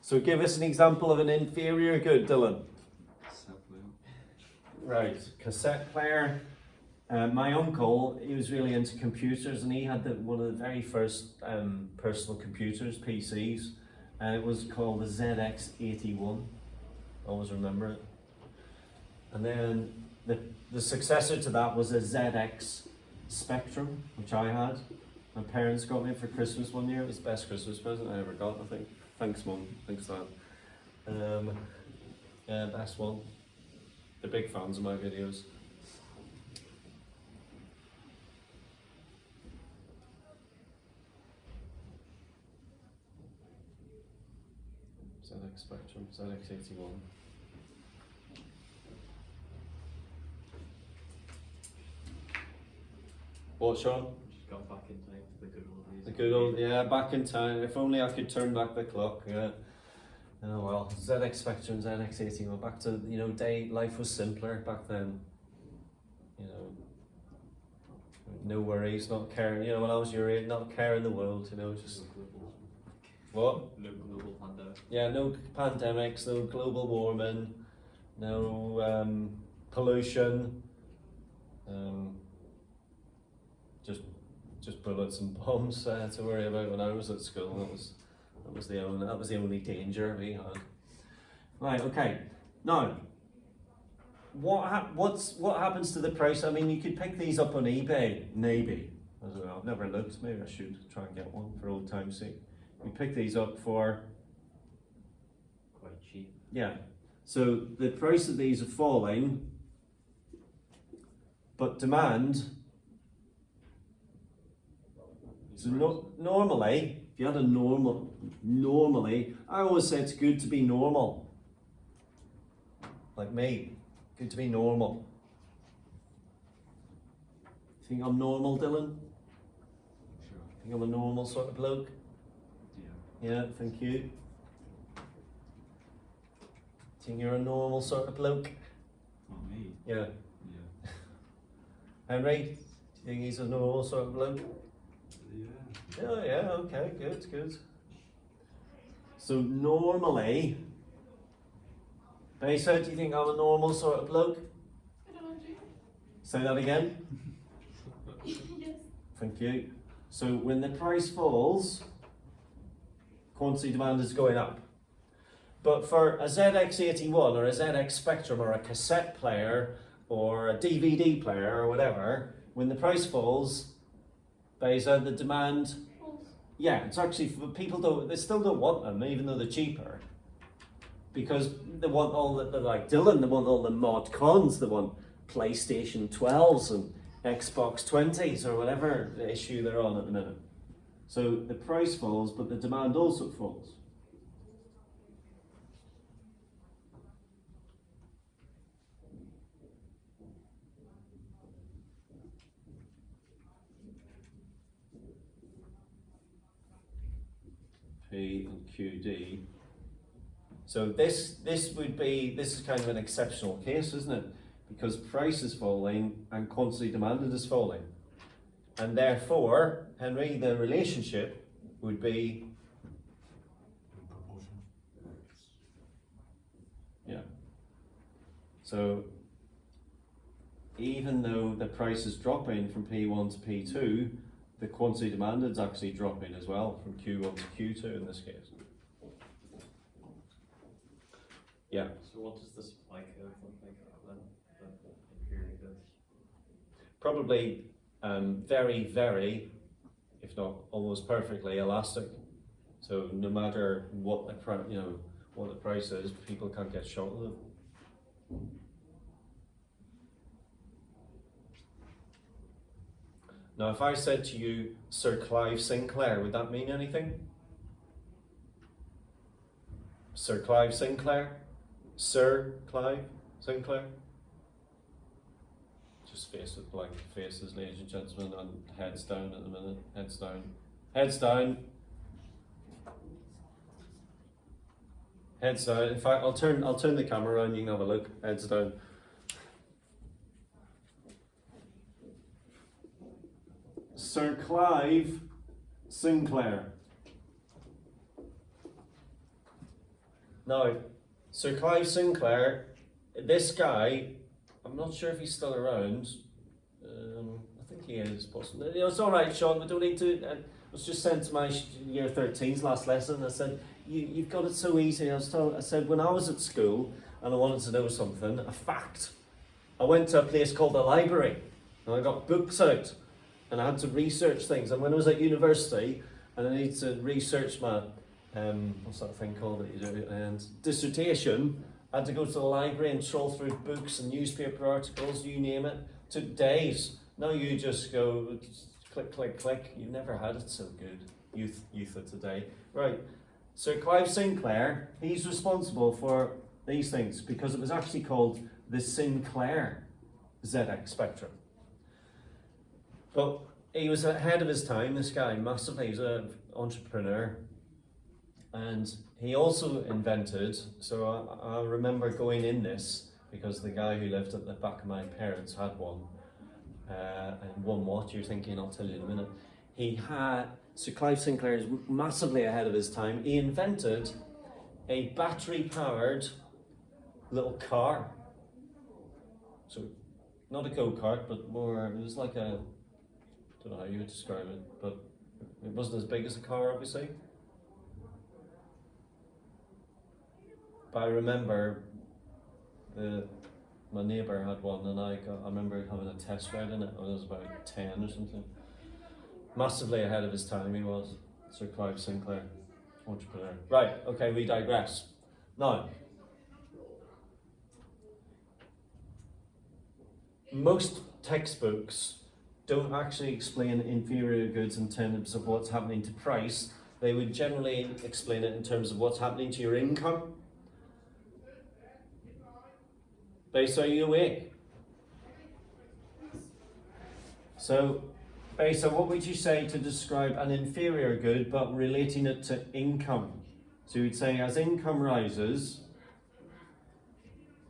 So give us an example of an inferior good, Dylan. Right, cassette player. My uncle, he was really into computers, and he had one of the very first personal computers, PCs, and it was called the ZX81. Always remember it. And then the successor to that was a ZX Spectrum, which I had. My parents got me for Christmas one year. It was the best Christmas present I ever got, I think. Thanks, Mum. Thanks, Dad. Yeah, best one. They're big fans of my videos. ZX Spectrum, ZX81. What, Sean? Just got back in time for the good old days. The good old, yeah, back in time. If only I could turn back the clock, yeah. Oh well, ZX Spectrum, ZX81, back to, you know, life was simpler back then. You know, no worries, not caring, you know, when I was your age, not caring the world, you know, just... What? No global pandemic. Yeah, no pandemics, no global warming, no pollution, just bullets and bombs to worry about when I was at school. That was the only danger we had. Right. Okay. Now, what happens to the price? I mean, you could pick these up on eBay, maybe. I don't know. I've never looked. Maybe I should try and get one for old time's sake. You pick these up for quite cheap. Yeah. So the price of these are falling, but demand. So normally, if you had a normally, I always say it's good to be normal. Like me, good to be normal. Think I'm normal, Dylan? Sure. Think I'm a normal sort of bloke? Yeah, thank you. Think you're a normal sort of bloke? Not me. Yeah. Yeah. Henry, do you think he's a normal sort of bloke? Yeah. Oh yeah, okay, good. So normally, Besa, do you think I'm a normal sort of bloke? I don't know. Say that again. Yes. Thank you. So when the price falls, quantity demand is going up. But for a ZX81 or a ZX Spectrum or a cassette player or a DVD player or whatever, when the price falls, Besa, the demand, yeah, it's actually, they still don't want them, even though they're cheaper. Because they want like Dylan, they want all the mod cons, they want PlayStation 12s and Xbox 20s or whatever issue they're on at the minute. So the price falls, but the demand also falls. P and QD. So this is kind of an exceptional case, isn't it? Because price is falling and quantity demanded is falling. And therefore, Henry, the relationship would be Proportion. yeah. So even though the price is dropping from P1 to P2, the quantity demanded is actually dropping as well from Q1 to Q2 in this case. Yeah. So what does the supply curve look like then? Inferior goods. Probably very, very, if not almost perfectly elastic. So no matter what the price is, people can't get short of it. Now, if I said to you, Sir Clive Sinclair, would that mean anything? Sir Clive Sinclair? Sir Clive Sinclair? Just face with blank faces, ladies and gentlemen, and heads down at the minute. Heads down. Heads down. Heads down. In fact, I'll turn the camera around, you can have a look. Heads down. Sir Clive Sinclair. Now, Sir Clive Sinclair, this guy, I'm not sure if he's still around. I think he is, possibly. You know, it's all right, Sean. We don't need to. I was just sent to my year 13's last lesson. I said, "You've got it so easy." I said, when I was at school and I wanted to know something, a fact, I went to a place called the library, and I got books out, and I had to research things. And when I was at university, and I needed to research my what's that thing called that you do, and dissertation, I had to go to the library and troll through books and newspaper articles, you name it. Took days. Now you just go click, click, click. You never had it so good. Youth of today. Right. Sir Clive Sinclair, he's responsible for these things because it was actually called the Sinclair ZX Spectrum. But he was ahead of his time, this guy, massively. He's an entrepreneur. And he also invented, so I remember going in this because the guy who lived at the back of my parents had one. And one what, you're thinking, I'll tell you in a minute. Sir Clive Sinclair is massively ahead of his time. He invented a battery-powered little car. So, not a go-kart, but more, it was like a, I don't know how you would describe it, but it wasn't as big as a car, obviously. But I remember my neighbour had one, and I remember having a test ride in it. I was about 10 or something. Massively ahead of his time, he was. Sir Clive Sinclair, entrepreneur. Right, okay, we digress. Now, most textbooks don't actually explain inferior goods in terms of what's happening to price. They would generally explain it in terms of what's happening to your income. Base, are you awake? So, Base, what would you say to describe an inferior good but relating it to income? So you'd say as income rises,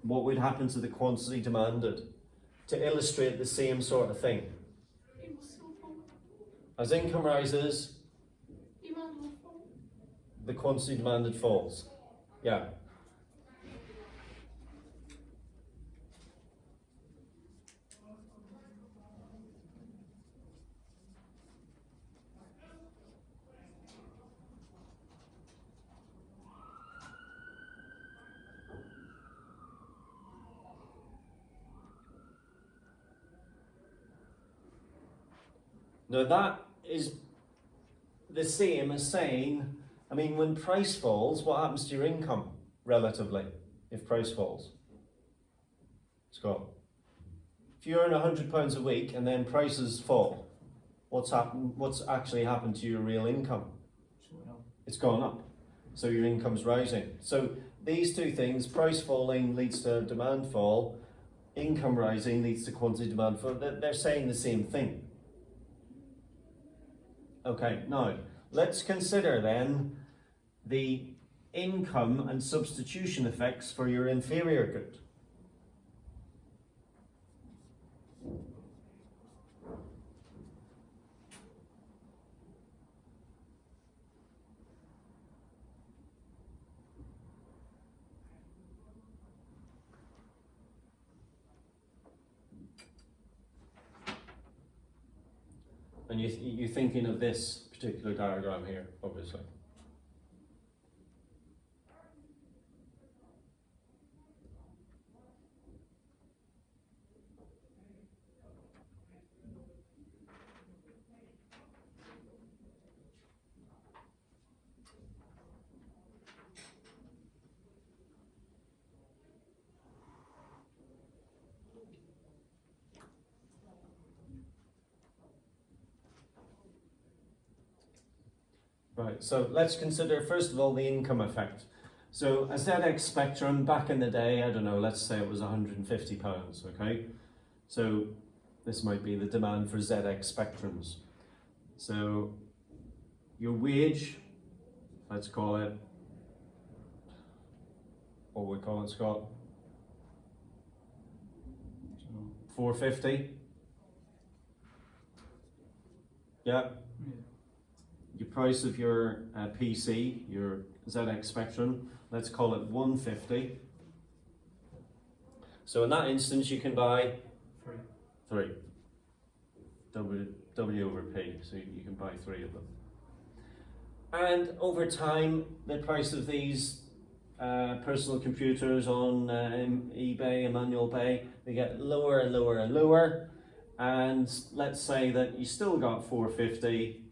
what would happen to the quantity demanded? To illustrate the same sort of thing. As income rises, Demand will fall. the quantity demanded falls. Yeah. Now that is the same as saying, I mean, when price falls, what happens to your income relatively if price falls? Scott, if you earn £100 a week and then prices fall, what's actually happened to your real income? It's gone up. So your income's rising. So these two things, price falling leads to demand fall, income rising leads to quantity demand fall. They're saying the same thing. Okay, now let's consider then the income and substitution effects for your inferior good. And you're thinking of this particular diagram here, obviously. Right, so let's consider first of all the income effect. So a ZX Spectrum back in the day, I don't know, let's say it was £150, okay? So this might be the demand for ZX Spectrums. So your wage, let's call it, what we call it, Scott? £450? Yeah. your price of your PC, your ZX Spectrum, let's call it 150. So in that instance, you can buy 3. W over P, so you can buy 3 of them. And over time, the price of these personal computers on eBay, Emmanuel Bay, they get lower and lower and lower. And let's say that you still got 450,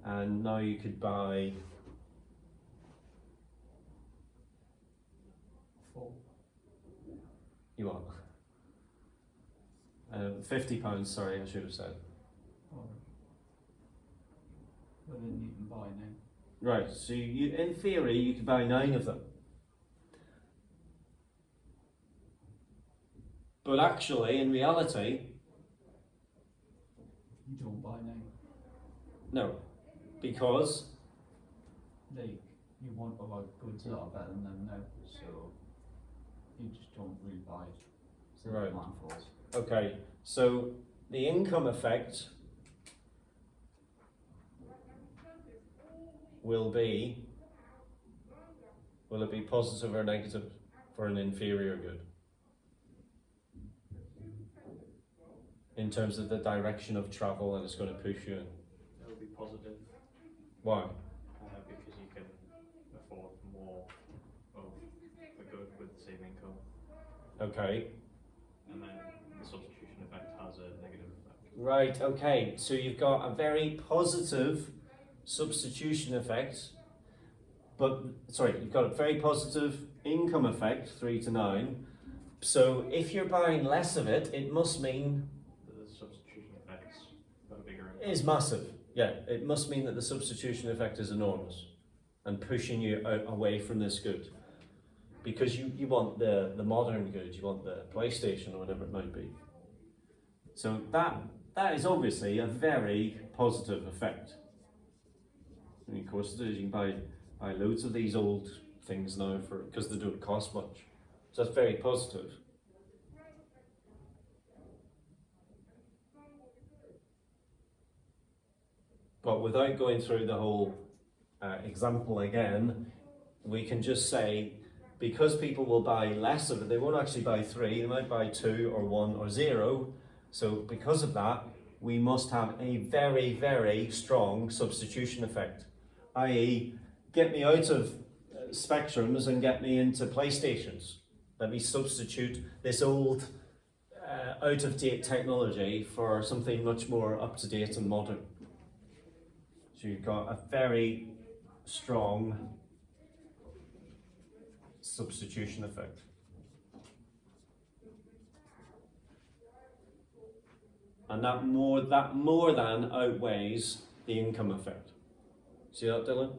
and now you could buy 4. you what? £50. Sorry, I should have said. Well, then you can buy now. Right. So you, in theory, you could buy 9 of them. But actually, in reality, You don't buy now. no, because Like, you want a lot of goods that are better than them now, so you just don't really buy it. So Right. the demand falls. okay, so the income effect will be, will it be positive or negative for an inferior good? In terms of the direction of travel that it's going to push you in. It'll be positive, Why? because you can afford more of a good with the same income, Okay. and then the substitution effect has a negative effect. Right, okay, so you've got a very positive substitution effect, but, sorry, you've got a very positive income effect, 3 to 9. So if you're buying less of it, it must mean The substitution effect's got a bigger impact. is massive. Yeah, it must mean that the substitution effect is enormous and pushing you out away from this good. Because you want the modern good, you want the PlayStation or whatever it might be. So that is obviously a very positive effect. And of course it is, you can buy loads of these old things now because they don't cost much. So that's very positive. But without going through the whole example again, we can just say, because people will buy less of it, they won't actually buy 3, they might buy 2 or 1 or 0. So because of that, we must have a very, very strong substitution effect. I.e., get me out of Spectrums and get me into PlayStations. Let me substitute this old, out-of-date technology for something much more up-to-date and modern. So you've got a very strong substitution effect. And that more than outweighs the income effect. See that, Dylan?